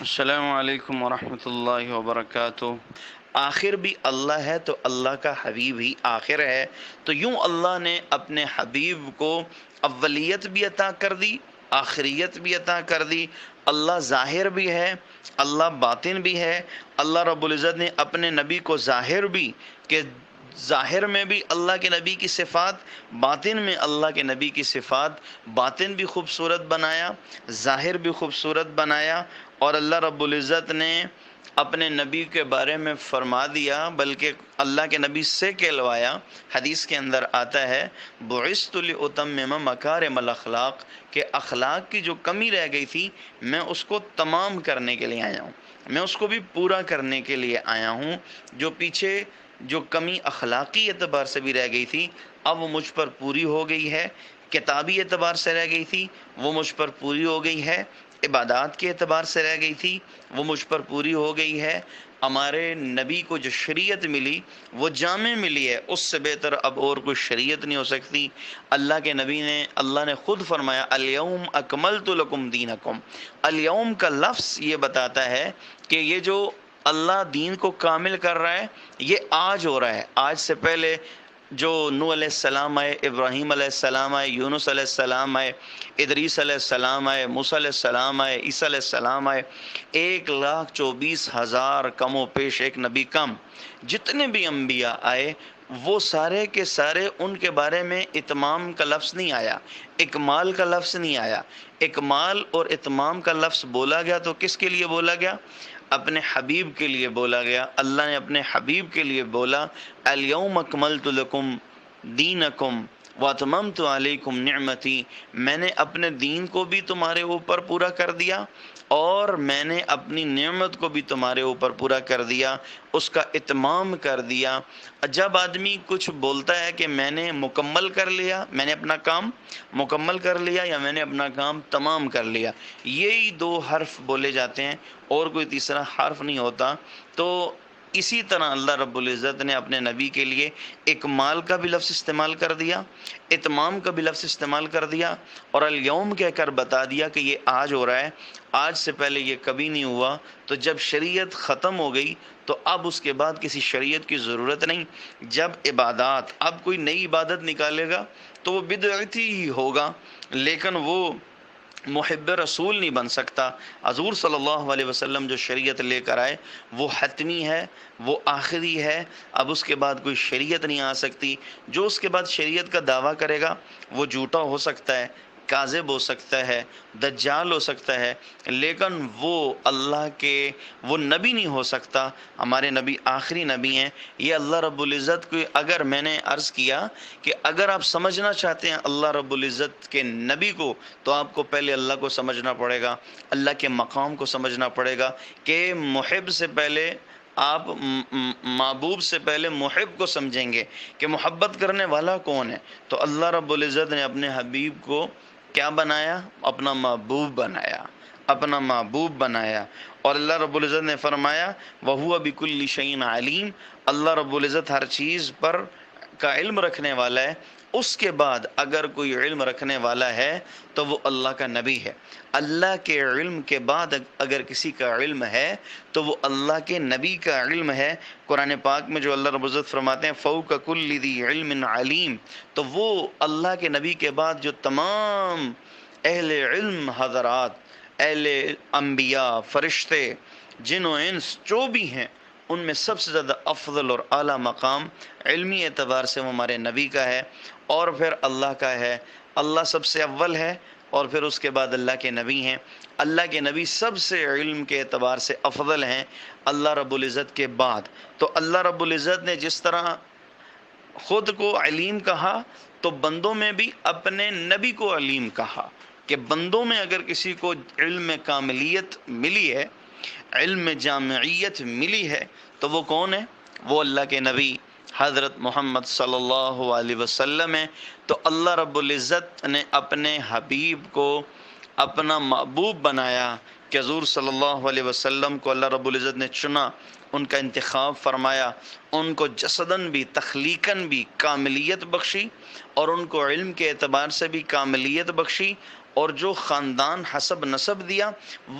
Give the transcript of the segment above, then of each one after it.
السلام علیکم ورحمۃ اللہ وبرکاتہ۔ آخر بھی اللہ ہے تو اللہ کا حبیب ہی آخر ہے، تو یوں اللہ نے اپنے حبیب کو اولیت بھی عطا کر دی، آخریت بھی عطا کر دی۔ اللہ ظاہر بھی ہے، اللہ باطن بھی ہے۔ اللہ رب العزت نے اپنے نبی کو ظاہر بھی کہ ظاہر میں بھی اللہ کے نبی کی صفات، باطن میں اللہ کے نبی کی صفات، باطن بھی خوبصورت بنایا، ظاہر بھی خوبصورت بنایا۔ اور اللہ رب العزت نے اپنے نبی کے بارے میں فرما دیا، بلکہ اللہ کے نبی سے کہلوایا۔ حدیث کے اندر آتا ہے بعثت لأتمم مکارم الاخلاق، کہ اخلاق کی جو کمی رہ گئی تھی میں اس کو تمام کرنے کے لیے آیا ہوں، میں اس کو بھی پورا کرنے کے لیے آیا ہوں۔ جو پیچھے جو کمی اخلاقی اعتبار سے بھی رہ گئی تھی اب وہ مجھ پر پوری ہو گئی ہے، کتابی اعتبار سے رہ گئی تھی وہ مجھ پر پوری ہو گئی ہے، عبادات کے اعتبار سے رہ گئی تھی وہ مجھ پر پوری ہو گئی ہے۔ ہمارے نبی کو جو شریعت ملی وہ جامع ملی ہے، اس سے بہتر اب اور کوئی شریعت نہیں ہو سکتی۔ اللہ نے خود فرمایا الیوم اکملت لکم دینکم۔ الیوم کا لفظ یہ بتاتا ہے کہ یہ جو اللہ دین کو کامل کر رہا ہے یہ آج ہو رہا ہے۔ آج سے پہلے جو نوح علیہ السلام آئے، ابراہیم علیہ السلام آئے، یونس علیہ السلام آئے، ادریس علیہ السلام آئے، موسیٰ علیہ السلام آئے، عیسیٰ علیہ السلام آئے، 1,24,000 کم و پیش ایک نبی کم، جتنے بھی انبیاء آئے وہ سارے کے سارے ان کے بارے میں اتمام کا لفظ نہیں آیا، اکمال کا لفظ نہیں آیا۔ اکمال اور اتمام کا لفظ بولا گیا تو کس کے لیے بولا گیا؟ اپنے حبیب کے لیے بولا گیا۔ اللہ نے اپنے حبیب کے لیے بولا الیوم اکملت لکم دینکم واتممت علیکم نعمتی، میں نے اپنے دین کو بھی تمہارے اوپر پورا کر دیا اور میں نے اپنی نعمت کو بھی تمہارے اوپر پورا کر دیا، اس کا اتمام کر دیا۔ جب آدمی کچھ بولتا ہے کہ میں نے مکمل کر لیا، میں نے اپنا کام مکمل کر لیا یا میں نے اپنا کام تمام کر لیا، یہی دو حرف بولے جاتے ہیں اور کوئی تیسرا حرف نہیں ہوتا۔ تو اسی طرح اللہ رب العزت نے اپنے نبی کے لیے اکمال کا بھی لفظ استعمال کر دیا، اتمام کا بھی لفظ استعمال کر دیا، اور الیوم کہہ کر بتا دیا کہ یہ آج ہو رہا ہے، آج سے پہلے یہ کبھی نہیں ہوا۔ تو جب شریعت ختم ہو گئی تو اب اس کے بعد کسی شریعت کی ضرورت نہیں۔ جب عبادات، اب کوئی نئی عبادت نکالے گا تو وہ بدعتی ہی ہوگا، لیکن وہ محب رسول نہیں بن سکتا۔ حضور صلی اللہ علیہ وسلم جو شریعت لے کر آئے وہ حتمی ہے، وہ آخری ہے، اب اس کے بعد کوئی شریعت نہیں آ سکتی۔ جو اس کے بعد شریعت کا دعویٰ کرے گا وہ جھوٹا ہو سکتا ہے، کاذب ہو سکتا ہے، دجال ہو سکتا ہے، لیکن وہ اللہ کے وہ نبی نہیں ہو سکتا۔ ہمارے نبی آخری نبی ہیں۔ یہ اللہ رب العزت کو، اگر میں نے عرض کیا کہ اگر آپ سمجھنا چاہتے ہیں اللہ رب العزت کے نبی کو تو آپ کو پہلے اللہ کو سمجھنا پڑے گا، اللہ کے مقام کو سمجھنا پڑے گا کہ محب سے پہلے آپ محبوب سے پہلے محب کو سمجھیں گے کہ محبت کرنے والا کون ہے۔ تو اللہ رب العزت نے اپنے حبیب کو کیا بنایا؟ اپنا محبوب بنایا، اپنا محبوب بنایا۔ اور اللہ رب العزت نے فرمایا وَهُوَ بِكُلِّ شَيْءٍ عَلِيمٌ، اللہ رب العزت ہر چیز پر کا علم رکھنے والا ہے۔ اس کے بعد اگر کوئی علم رکھنے والا ہے تو وہ اللہ کا نبی ہے۔ اللہ کے علم کے بعد اگر کسی کا علم ہے تو وہ اللہ کے نبی کا علم ہے۔ قرآن پاک میں جو اللہ رب العزت فرماتے ہیں فوق کل ذی علم علیم، تو وہ اللہ کے نبی کے بعد جو تمام اہل علم حضرات، اہل انبیاء، فرشتے، جن و انس جو بھی ہیں، ان میں سب سے زیادہ افضل اور اعلیٰ مقام علمی اعتبار سے وہ ہمارے نبی کا ہے، اور پھر اللہ کا ہے۔ اللہ سب سے اول ہے اور پھر اس کے بعد اللہ کے نبی ہیں۔ اللہ کے نبی سب سے علم کے اعتبار سے افضل ہیں اللہ رب العزت کے بعد۔ تو اللہ رب العزت نے جس طرح خود کو علیم کہا تو بندوں میں بھی اپنے نبی کو علیم کہا، کہ بندوں میں اگر کسی کو علم میں کاملیت ملی ہے، علم میں جامعیت ملی ہے تو وہ کون ہے؟ وہ اللہ کے نبی حضرت محمد صلی اللہ علیہ وسلم ہیں۔ تو اللہ رب العزت نے اپنے حبیب کو اپنا محبوب بنایا کہ حضور صلی اللہ علیہ وسلم کو اللہ رب العزت نے چنا، ان کا انتخاب فرمایا، ان کو جسداً بھی تخلیقاً بھی کاملیت بخشی، اور ان کو علم کے اعتبار سے بھی کاملیت بخشی، اور جو خاندان حسب نسب دیا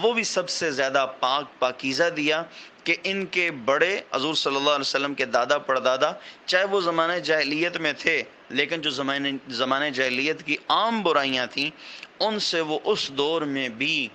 وہ بھی سب سے زیادہ پاک پاکیزہ دیا، کہ ان کے بڑے حضور صلی اللہ علیہ وسلم کے دادا پردادا چاہے وہ زمانہ جاہلیت میں تھے، لیکن جو زمانے جاہلیت کی عام برائیاں تھیں ان سے وہ اس دور میں بھی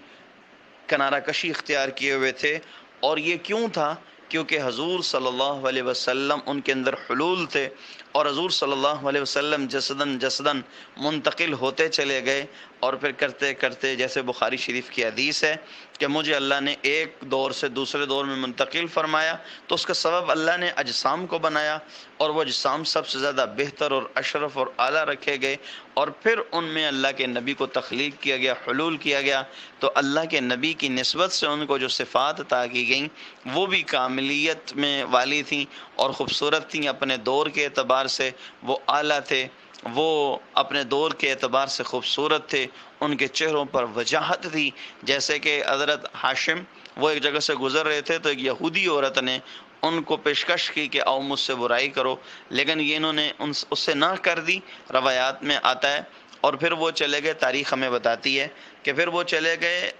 کنارہ کشی اختیار کیے ہوئے تھے۔ اور یہ کیوں تھا؟ کیونکہ حضور صلی اللہ علیہ وسلم ان کے اندر حلول تھے، اور حضور صلی اللہ علیہ وسلم جسدن جسدن منتقل ہوتے چلے گئے، اور پھر کرتے کرتے جیسے بخاری شریف کی حدیث ہے کہ مجھے اللہ نے ایک دور سے دوسرے دور میں منتقل فرمایا، تو اس کا سبب اللہ نے اجسام کو بنایا، اور وہ اجسام سب سے زیادہ بہتر اور اشرف اور اعلیٰ رکھے گئے، اور پھر ان میں اللہ کے نبی کو تخلیق کیا گیا، حلول کیا گیا، تو اللہ کے نبی کی نسبت سے ان کو جو صفات عطا کی گئیں وہ بھی کاملیت میں والی تھیں اور خوبصورت تھیں، اپنے دور کے اعتبار سے وہ اعلیٰ تھے، وہ اپنے دور کے اعتبار سے خوبصورت تھے، ان کے چہروں پر وجاہت تھی۔ جیسے کہ حضرت ہاشم وہ ایک جگہ سے گزر رہے تھے تو ایک یہودی عورت نے ان کو پیشکش کی کہ آؤ مجھ سے برائی کرو، لیکن یہ انہوں نے اس سے نہ کر دی، روایات میں آتا ہے۔ اور پھر وہ چلے گئے، تاریخ ہمیں بتاتی ہے کہ پھر وہ چلے گئے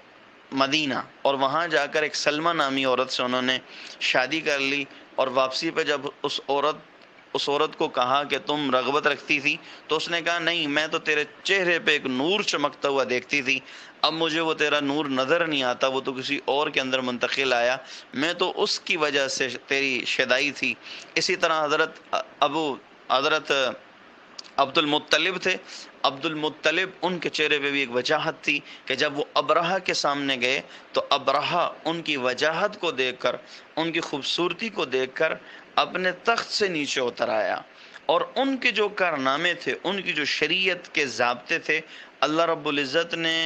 مدینہ، اور وہاں جا کر ایک سلمہ نامی عورت سے انہوں نے شادی کر لی، اور واپسی پہ جب اس عورت کو کہا کہ تم رغبت رکھتی تھی، تو اس نے کہا نہیں، میں تو تیرے چہرے پہ ایک نور چمکتا ہوا دیکھتی تھی، اب مجھے وہ تیرا نور نظر نہیں آتا، وہ تو کسی اور کے اندر منتقل آیا، میں تو اس کی وجہ سے تیری شیدائی تھی۔ اسی طرح حضرت عبد المطلب تھے، عبد المطلب ان کے چہرے پہ بھی ایک وجاہت تھی کہ جب وہ ابرہہ کے سامنے گئے تو ابرہہ ان کی وجاہت کو دیکھ کر، ان کی خوبصورتی کو دیکھ کر اپنے تخت سے نیچے اتر آیا، اور ان کے جو کارنامے تھے، ان کی جو شریعت کے ضابطے تھے، اللہ رب العزت نے،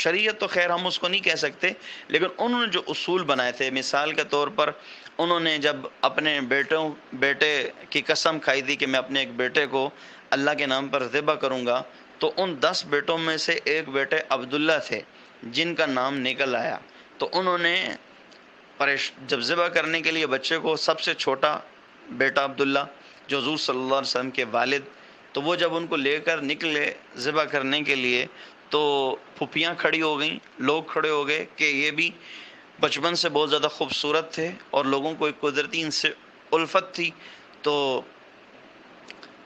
شریعت تو خیر ہم اس کو نہیں کہہ سکتے، لیکن انہوں نے جو اصول بنائے تھے، مثال کے طور پر انہوں نے جب اپنے بیٹے کی قسم کھائی تھی کہ میں اپنے ایک بیٹے کو اللہ کے نام پر ذبح کروں گا، تو ان 10 بیٹوں میں سے ایک بیٹے عبداللہ تھے جن کا نام نکل آیا، تو انہوں نے جب ذبح کرنے کے لیے بچے کو، سب سے چھوٹا بیٹا عبداللہ جو حضور صلی اللہ علیہ وسلم کے والد، تو وہ جب ان کو لے کر نکلے ذبح کرنے کے لیے تو پھپھیاں کھڑی ہو گئیں، لوگ کھڑے ہو گئے کہ یہ بھی بچپن سے بہت زیادہ خوبصورت تھے اور لوگوں کو ایک قدرتی ان سے الفت تھی، تو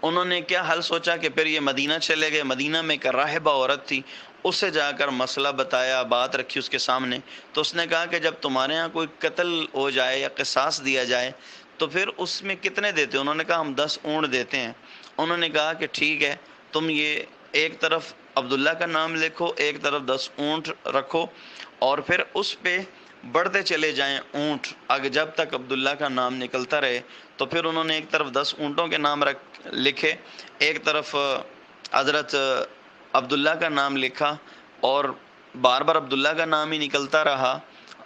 انہوں نے کیا حل سوچا کہ پھر یہ مدینہ چلے گئے۔ مدینہ میں ایک راہبہ عورت تھی، اس سے جا کر مسئلہ بتایا، بات رکھی اس کے سامنے، تو اس نے کہا کہ جب تمہارے ہاں کوئی قتل ہو جائے یا قصاص دیا جائے تو پھر اس میں کتنے دیتے؟ انہوں نے کہا ہم 10 اونٹ دیتے ہیں۔ انہوں نے کہا کہ ٹھیک ہے، تم یہ ایک طرف عبداللہ کا نام لکھو، ایک طرف 10 اونٹ رکھو، اور پھر اس پہ بڑھتے چلے جائیں اونٹ، اگر جب تک عبداللہ کا نام نکلتا رہے۔ تو پھر انہوں نے ایک طرف 10 اونٹوں کے نام لکھے، ایک طرف حضرت عبداللہ کا نام لکھا، اور بار بار عبداللہ کا نام ہی نکلتا رہا،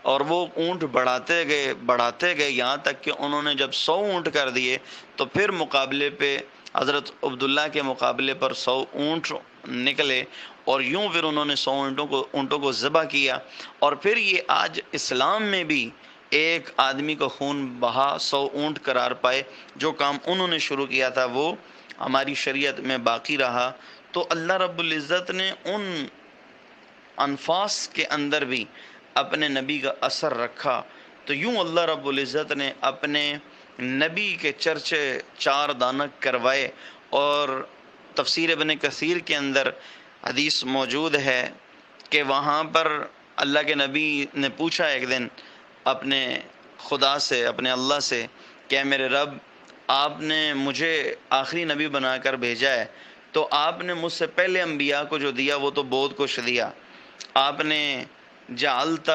اور وہ اونٹ بڑھاتے گئے یہاں تک کہ انہوں نے جب 100 اونٹ کر دیے تو پھر مقابلے پہ حضرت عبداللہ کے مقابلے پر 100 اونٹ نکلے، اور یوں پھر انہوں نے 100 اونٹوں کو ذبح کیا۔ اور پھر یہ آج اسلام میں بھی ایک آدمی کو خون بہا 100 اونٹ قرار پائے، جو کام انہوں نے شروع کیا تھا وہ ہماری شریعت میں باقی رہا۔ تو اللہ رب العزت نے ان انفاس کے اندر بھی اپنے نبی کا اثر رکھا، تو یوں اللہ رب العزت نے اپنے نبی کے چرچے 4 دانک کروائے۔ اور تفسیر ابن کثیر کے اندر حدیث موجود ہے کہ وہاں پر اللہ کے نبی نے پوچھا ایک دن اپنے خدا سے، اپنے اللہ سے، کہ میرے رب، آپ نے مجھے آخری نبی بنا کر بھیجا ہے، تو آپ نے مجھ سے پہلے انبیاء کو جو دیا وہ تو بہت کچھ دیا، آپ نے جعلت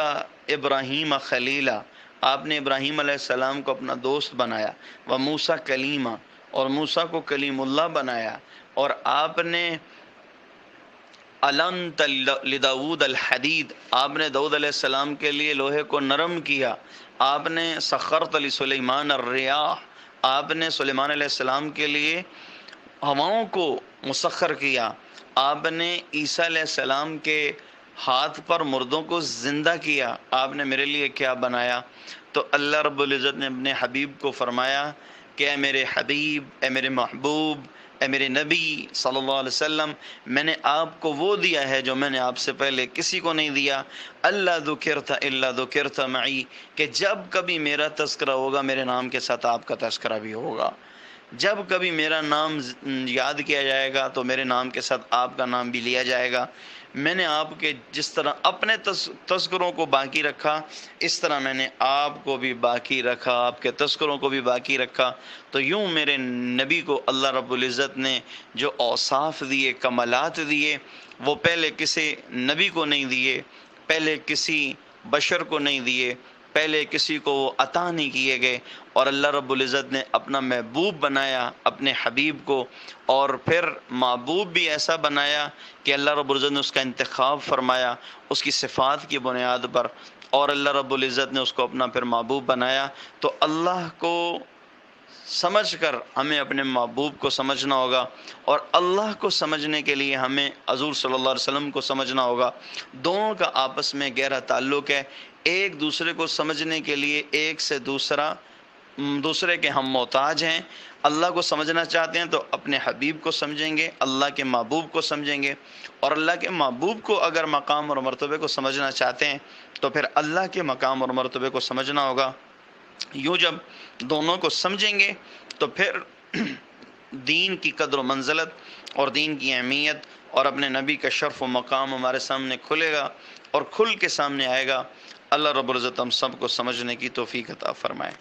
ابراہیم خلیلا، آپ نے ابراہیم علیہ السلام کو اپنا دوست بنایا، و موسیٰ کلیمہ، اور موسیٰ کو کلیم اللہ بنایا، اور آپ نے علنت لداود الحدید، آپ نے داؤد علیہ السلام کے لیے لوہے کو نرم کیا، آپ نے سخرت لسلیمان الریاح، آپ نے سلیمان علیہ السلام کے لیے ہواؤں کو مسخر کیا، آپ نے عیسیٰ علیہ السلام کے ہاتھ پر مردوں کو زندہ کیا، آپ نے میرے لیے کیا بنایا؟ تو اللہ رب العزت نے اپنے حبیب کو فرمایا کہ اے میرے حبیب، اے میرے محبوب، اے میرے نبی صلی اللہ علیہ وسلم، میں نے آپ کو وہ دیا ہے جو میں نے آپ سے پہلے کسی کو نہیں دیا، اللہ ذکرت الا ذکرت معی، کہ جب کبھی میرا تذکرہ ہوگا میرے نام کے ساتھ آپ کا تذکرہ بھی ہوگا، جب کبھی میرا نام یاد کیا جائے گا تو میرے نام کے ساتھ آپ کا نام بھی لیا جائے گا۔ میں نے آپ کے جس طرح اپنے تذکروں کو باقی رکھا، اس طرح میں نے آپ کو بھی باقی رکھا، آپ کے تذکروں کو بھی باقی رکھا۔ تو یوں میرے نبی کو اللہ رب العزت نے جو اوصاف دیے، کمالات دیے، وہ پہلے کسی نبی کو نہیں دیے، پہلے کسی بشر کو نہیں دیے، پہلے کسی کو وہ عطا نہیں کیے گئے، اور اللہ رب العزت نے اپنا محبوب بنایا اپنے حبیب کو، اور پھر محبوب بھی ایسا بنایا کہ اللہ رب العزت نے اس کا انتخاب فرمایا اس کی صفات کی بنیاد پر، اور اللہ رب العزت نے اس کو اپنا پھر محبوب بنایا۔ تو اللہ کو سمجھ کر ہمیں اپنے محبوب کو سمجھنا ہوگا، اور اللہ کو سمجھنے کے لیے ہمیں حضور صلی اللہ علیہ وسلم کو سمجھنا ہوگا۔ دونوں کا آپس میں گہرا تعلق ہے، ایک دوسرے کو سمجھنے کے لیے ایک سے دوسرے کے ہم محتاج ہیں۔ اللہ کو سمجھنا چاہتے ہیں تو اپنے حبیب کو سمجھیں گے، اللہ کے محبوب کو سمجھیں گے، اور اللہ کے محبوب کو اگر مقام اور مرتبے کو سمجھنا چاہتے ہیں تو پھر اللہ کے مقام اور مرتبے کو سمجھنا ہوگا۔ یوں جب دونوں کو سمجھیں گے تو پھر دین کی قدر و منزلت اور دین کی اہمیت اور اپنے نبی کا شرف و مقام ہمارے سامنے کھلے گا اور کھل کے سامنے آئے گا۔ اللہ رب العزت ہم سب کو سمجھنے کی توفیق عطا فرمائے۔